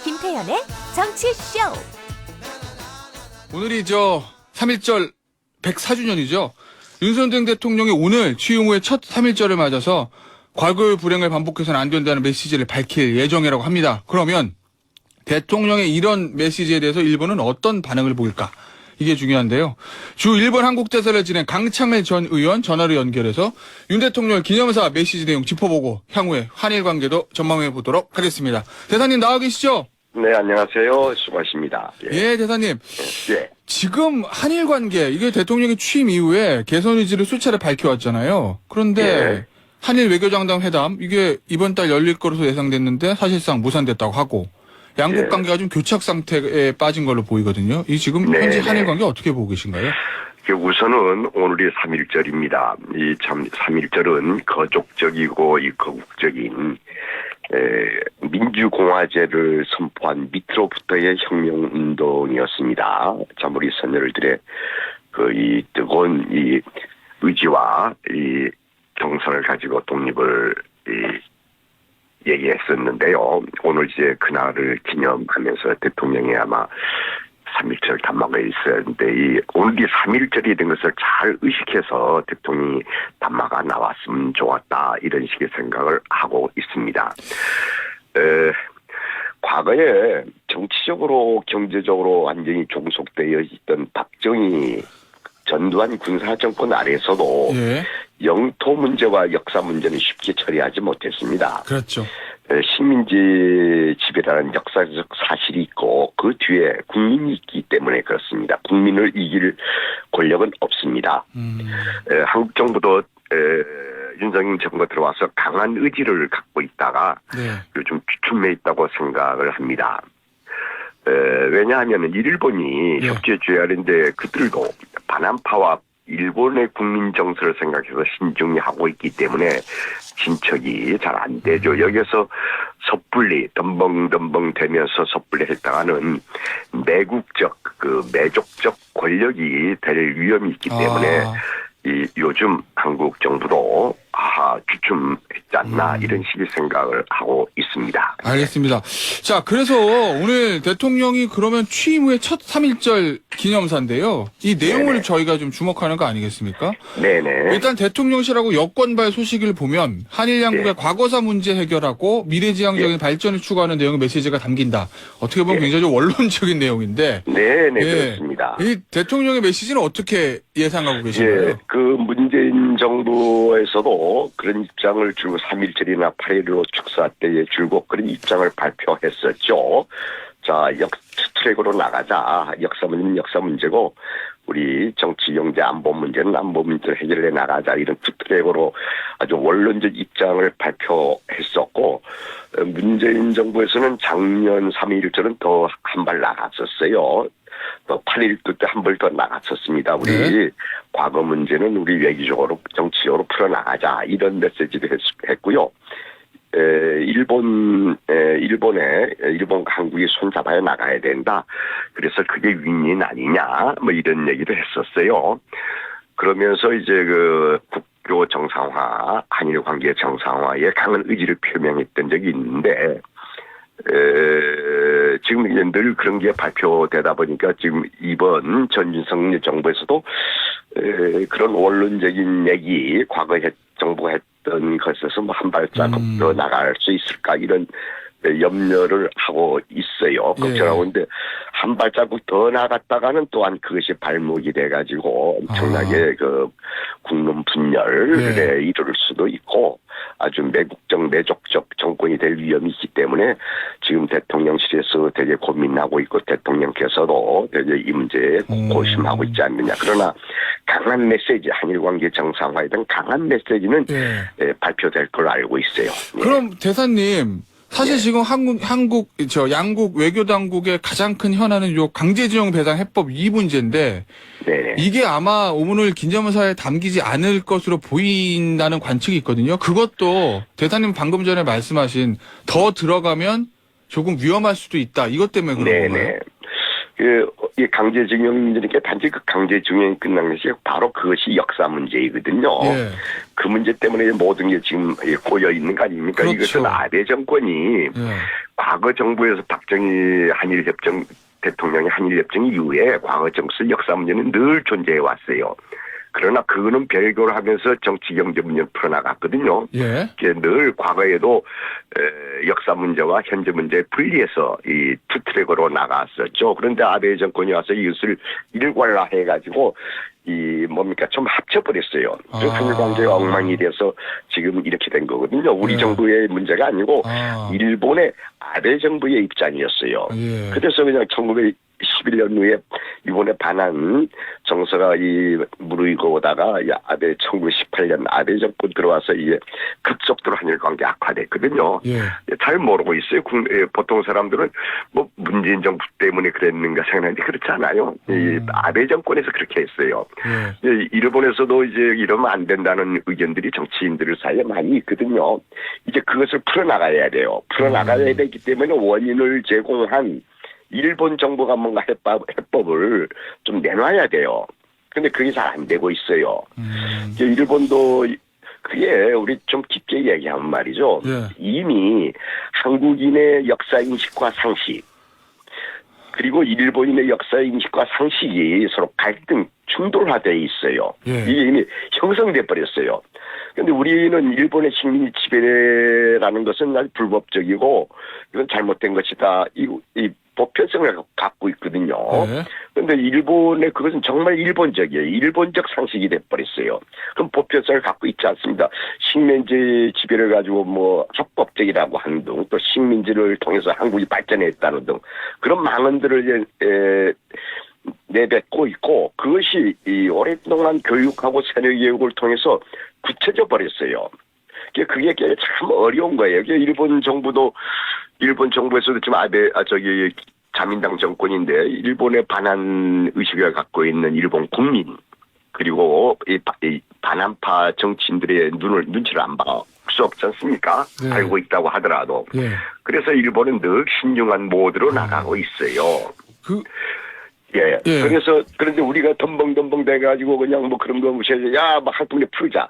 김태현의 정치쇼. 오늘이 3.1절 104주년이죠. 윤석열 대통령이 오늘 취임 후에 첫 3.1절을 맞아서 과거의 불행을 반복해서는 안 된다는 메시지를 밝힐 예정이라고 합니다. 그러면 대통령의 이런 메시지에 대해서 일본은 어떤 반응을 보일까? 이게 중요한데요. 주 일본 한국대사를 지낸 강창일 전 의원 전화로 연결해서 윤 대통령 기념사 메시지 내용 짚어보고 향후에 한일 관계도 전망해 보도록 하겠습니다. 대사님 나와 계시죠? 네, 안녕하세요. 수고하십니다. 예, 대사님. 예. 지금 한일 관계, 이게 대통령이 취임 이후에 개선 의지를 수차례 밝혀왔잖아요. 그런데 예. 한일 외교장관 회담, 이게 이번 달 열릴 것으로 예상됐는데 사실상 무산됐다고 하고 양국 예. 관계가 좀 교착 상태에 빠진 걸로 보이거든요. 이 지금 네, 현재 네. 한일 관계 어떻게 보고 계신가요? 우선은 오늘이 3.1절입니다. 이 참 3.1절은 거족적이고 이 거국적인 민주공화제를 선포한 밑으로부터의 혁명운동이었습니다. 참 우리 선열들의 이 뜨거운 이 의지와 이 정성을 가지고 독립을 얘기했었는데요. 오늘 이제 그날을 기념하면서 대통령이 아마 3.1절 담화가 있었는데 오늘이 3.1절이 된 것을 잘 의식해서 대통령이 담화가 나왔으면 좋았다 이런 식의 생각을 하고 있습니다. 과거에 정치적으로 경제적으로 완전히 종속되어 있던 박정희 전두환 군사정권 아래에서도 예. 영토 문제와 역사 문제는 쉽게 처리하지 못했습니다. 그렇죠. 식민지 지배라는 역사적 사실이 있고 그 뒤에 국민이 있기 때문에 그렇습니다. 국민을 이길 권력은 없습니다. 한국 정부도 윤석열 정부가 들어와서 강한 의지를 갖고 있다가 네. 요즘 주춤해 있다고 생각을 합니다. 왜냐하면 일본이 네. 협조해 줘야 하는데 그들도 반환파와 일본의 국민 정서를 생각해서 신중히 하고 있기 때문에 진척이 잘 안 되죠. 여기서 섣불리 덤벙덤벙 되면서 섣불리 했다가는 매국적 매족적 권력이 될 위험이 있기 때문에 요즘 한국 정부도 주춤했지 않나 이런 식의 생각을 하고 있습니다. 알겠습니다. 자, 그래서 오늘 대통령이 그러면 취임 후에 첫 3.1절 기념사인데요. 이 내용을 네네. 저희가 좀 주목하는 거 아니겠습니까? 네네. 일단 대통령실하고 여권발 소식을 보면 한일 양국의 과거사 문제 해결하고 미래지향적인 발전을 추구하는 내용의 메시지가 담긴다. 어떻게 보면 굉장히 좀 원론적인 내용인데. 네네, 예. 그렇습니다. 이 대통령의 메시지는 어떻게 예상하고 계신가요? 예, 그 문재인 정부에서도 그런 입장을 줄고 3.1절이나 8.15 축사 때에 줄고 그런 입장을 발표했었죠. 자, 트랙으로 나가자. 역사 문제는 역사 문제고 우리 정치, 경제, 안보 문제는 안보 문제를 해결해 나가자. 이런 트랙으로 아주 원론적 입장을 발표했었고 문재인 정부에서는 작년 3.1절은 더 한 발 나갔었어요. 또 8.1도 때 한 발 더 나갔었습니다. 우리 네. 과거 문제는 우리 외교적으로 정치적으로 풀어나가자 이런 메시지도 했고요. 일본 한국이 손잡아야 나가야 된다. 그래서 그게 윈윈 아니냐 뭐 이런 얘기도 했었어요. 그러면서 이제 국교 정상화, 한일 관계 정상화에 강한 의지를 표명했던 적이 있는데. 지금 이제 늘 그런 게 발표되다 보니까 지금 이번 전준석 정부에서도 그런 원론적인 얘기, 과거에 정부가 했던 것에서 뭐 한 발자국 더 나갈 수 있을까 이런 염려를 하고 있어요. 걱정하고 있는데 한 발자국 더 나갔다가는 또한 그것이 발목이 돼가지고 엄청나게 국론 분열에 이를 수도 있고 아주 매국적 매족적 정권이 될 위험이 있기 때문에 지금 대통령실에서 되게 고민하고 있고 대통령께서도 되게 이 문제에 고심하고 있지 않느냐. 그러나 강한 메시지, 한일 관계 정상화에 대한 강한 메시지는 발표될 걸로 알고 있어요. 그럼 대사님, 사실 지금 양국 외교당국의 가장 큰 현안은 요 강제징용 배상 해법 이 문제인데 네네. 이게 아마 오늘 기념사에 담기지 않을 것으로 보인다는 관측이 있거든요. 그것도 대사님 방금 전에 말씀하신 더 들어가면 조금 위험할 수도 있다. 이것 때문에 그런 건가요? 네네. 이 강제징용 문제니까 단지 그 강제징용이 끝난 것이 바로 그것이 역사 문제이거든요. 예. 그 문제 때문에 모든 게 지금 꼬여 있는 거 아닙니까? 그렇죠. 이것은 아베 정권이 예. 과거 정부에서 박정희 한일협정 대통령의 한일협정 이후에 과거 정치 역사 문제는 늘 존재해 왔어요. 그러나 그거는 별개로 하면서 정치 경제 문제를 풀어나갔거든요. 예. 늘 과거에도 역사 문제와 현재 문제 분리해서 이 투 트랙으로 나갔었죠. 그런데 아베 정권이 와서 이것을 일괄화해가지고 좀 합쳐버렸어요. 그 한일 관계가 엉망이 돼서 지금 이렇게 된 거거든요. 우리 예. 정부의 문제가 아니고 일본의 아베 정부의 입장이었어요. 예. 그래서 그냥 1911년 후에 일본의 반한 정서가 무르익어 오다가 아베 1918년 아베 정권 들어와서 이게 급속도로 한일 관계 악화됐거든요. 예. 잘 모르고 있어요. 보통 사람들은 뭐 문재인 정부 때문에 그랬는가 생각하는데 그렇지 않아요. 이 아베 정권에서 그렇게 했어요. 예. 일본에서도 이제 이러면 안 된다는 의견들이 정치인들 사이에 많이 있거든요. 이제 그것을 풀어나가야 돼요. 풀어나가야 되기 때문에 원인을 제공한 일본 정부가 뭔가 해법을 좀 내놔야 돼요. 근데 그게 잘 안 되고 있어요. 이제 일본도 그게 우리 좀 깊게 얘기하면 말이죠. 예. 이미 한국인의 역사인식과 상식 그리고 일본인의 역사인식과 상식이 서로 갈등, 충돌화되어 있어요. 예. 이게 이미 형성돼 버렸어요. 그런데 우리는 일본의 식민지 지배라는 것은 아주 불법적이고 이건 잘못된 것이다. 이 보편성을 갖고 있거든요. 그런데 일본의 그것은 정말 일본적이에요. 일본적 상식이 돼버렸어요. 그럼 보편성을 갖고 있지 않습니다. 식민지 지배를 가지고 뭐 합법적이라고 하는 등 또 식민지를 통해서 한국이 발전했다는 등 그런 망언들을 내뱉고 있고 그것이 오랫동안 교육하고 세뇌교육을 통해서 굳혀져 버렸어요. 그게 참 어려운 거예요. 일본 정부에서도 지금 자민당 정권인데 일본에 반한 의식을 갖고 있는 일본 국민 그리고 이 반한파 정치인들의 눈치를 안 봐. 수 없지 않습니까? 네. 알고 있다고 하더라도. 예. 그래서 일본은 늘 신중한 모드로 나가고 있어요. 예. 예. 그런데 우리가 덤벙덤벙 돼가지고 그냥 뭐 그런 거 무시해서 막 한꺼번에 풀자.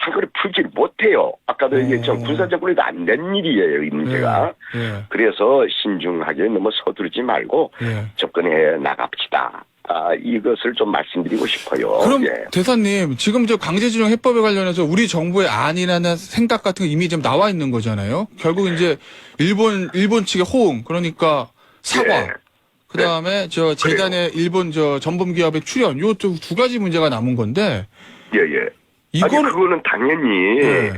한꺼번에 풀지 못해요. 아까도 얘기했지만 군사정권에도 안 된 일이에요, 이 문제가. 예. 그래서 신중하게 너무 서두르지 말고 예. 접근해 나갑시다. 이것을 좀 말씀드리고 싶어요. 그럼 예. 대사님 지금 저 강제징용 해법에 관련해서 우리 정부의 안이나 생각 같은 거 이미 좀 나와 있는 거잖아요. 결국 이제 일본 측의 호응 그러니까 사과. 예. 그다음에 저 재단의 일본 전범 기업의 출연 요 두 가지 문제가 남은 건데. 예. 그거는 당연히 예.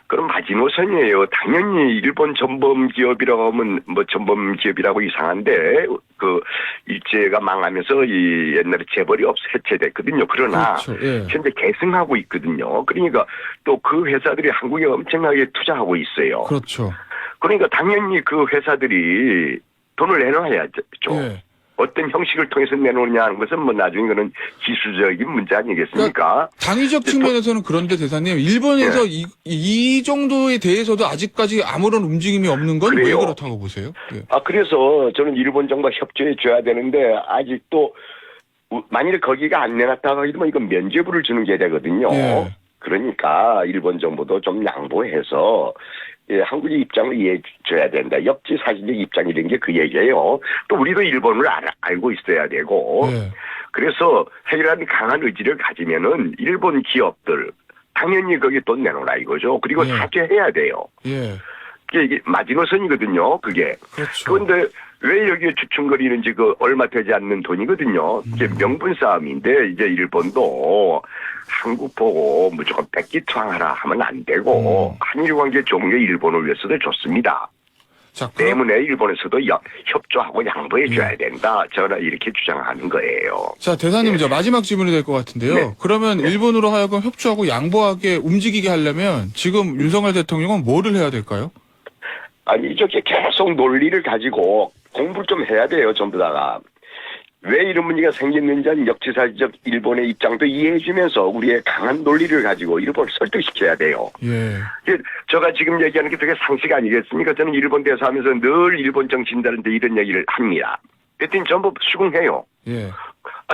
그럼 마지노선이에요. 당연히 일본 전범 기업이라고 하면 뭐 전범 기업이라고 이상한데 그 일제가 망하면서 이 옛날에 재벌이 해체됐거든요. 그러나 그렇죠. 예. 현재 계승하고 있거든요. 그러니까 또 그 회사들이 한국에 엄청나게 투자하고 있어요. 그렇죠. 그러니까 당연히 그 회사들이 돈을 내놔야죠. 예. 어떤 형식을 통해서 내놓느냐 하는 것은 뭐 나중에 그는 기술적인 문제 아니겠습니까? 그러니까 당위적 측면에서는 그런데 대사님 일본에서 이 정도에 대해서도 아직까지 아무런 움직임이 없는 건 왜 그렇다고 보세요? 예. 그래서 저는 일본 정부가 협조해 줘야 되는데 아직도 만일에 거기가 안 내놨다고 하기도 이건 면죄부를 주는 게 되거든요. 예. 그러니까 일본 정부도 좀 양보해서 한국의 입장을 이해해 줘야 된다. 역지사실적 입장이라는 게 그 얘기예요. 또 우리도 일본을 알고 있어야 되고 예. 그래서 해결하는 강한 의지를 가지면은 일본 기업들 당연히 거기 돈 내놓으라 이거죠. 그리고 사죄해야 돼요. 예. 이게 마지노선이거든요. 그게. 그렇죠. 그런데 왜 여기에 주춤거리는지 얼마 되지 않는 돈이거든요. 이게 명분 싸움인데 이제 일본도 한국 보고 무조건 백기투항하라 하면 안 되고 한일 관계 좋은 게 일본을 위해서도 좋습니다. 자, 때문에 일본에서도 협조하고 양보해 줘야 된다. 저는 이렇게 주장하는 거예요. 자, 대사님 이제 마지막 질문이 될 것 같은데요. 네. 그러면 일본으로 하여금 협조하고 양보하게 움직이게 하려면 지금 윤석열 대통령은 뭐를 해야 될까요? 이렇게 계속 논리를 가지고 공부를 좀 해야 돼요. 전부 다가. 왜 이런 문제가 생겼는지 역지사지적 일본의 입장도 이해해주면서 우리의 강한 논리를 가지고 일본을 설득시켜야 돼요. 예. 제가 지금 얘기하는 게 되게 상식 아니겠습니까? 저는 일본 대사하면서 늘 일본 정치인들한테 이런 얘기를 합니다. 그랬더니 전부 수긍해요. 예.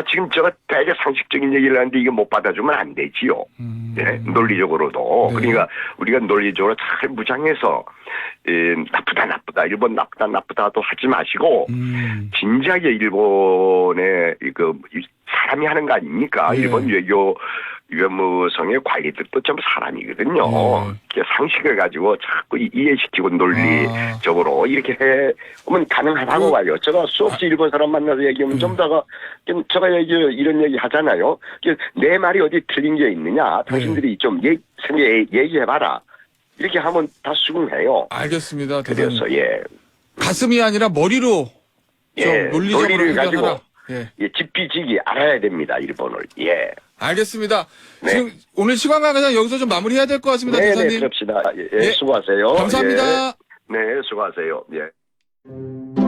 지금 제가 되게 상식적인 얘기를 하는데 이게 못 받아주면 안 되지요. 예, 논리적으로도. 네. 그러니까 우리가 논리적으로 잘 무장해서 나쁘다 일본 나쁘다도 하지 마시고 진지하게 일본의 사람이 하는 거 아닙니까? 예. 일본 외무성의 관리들도 좀 사람이거든요. 예. 상식을 가지고 자꾸 이해시키고 논리적으로 이렇게 해보면 가능하다고 봐요. 제가 수없이 일본 사람 만나서 얘기하면 좀 더 제가 이런 얘기 하잖아요. 내 말이 어디 틀린 게 있느냐? 당신들이 좀 얘기해봐라. 이렇게 하면 다 수긍해요. 알겠습니다. 그래서 대단히. 가슴이 아니라 머리로 좀 논리적으로 논리를 가지고 해결하라. 예. 집비지기 알아야 됩니다. 일본을. 예. 알겠습니다. 네. 지금 오늘 시간 관계상 여기서 좀 마무리해야 될 것 같습니다. 네, 대사님. 그럽시다. 예. 수고하세요. 감사합니다. 네, 수고하세요. 예.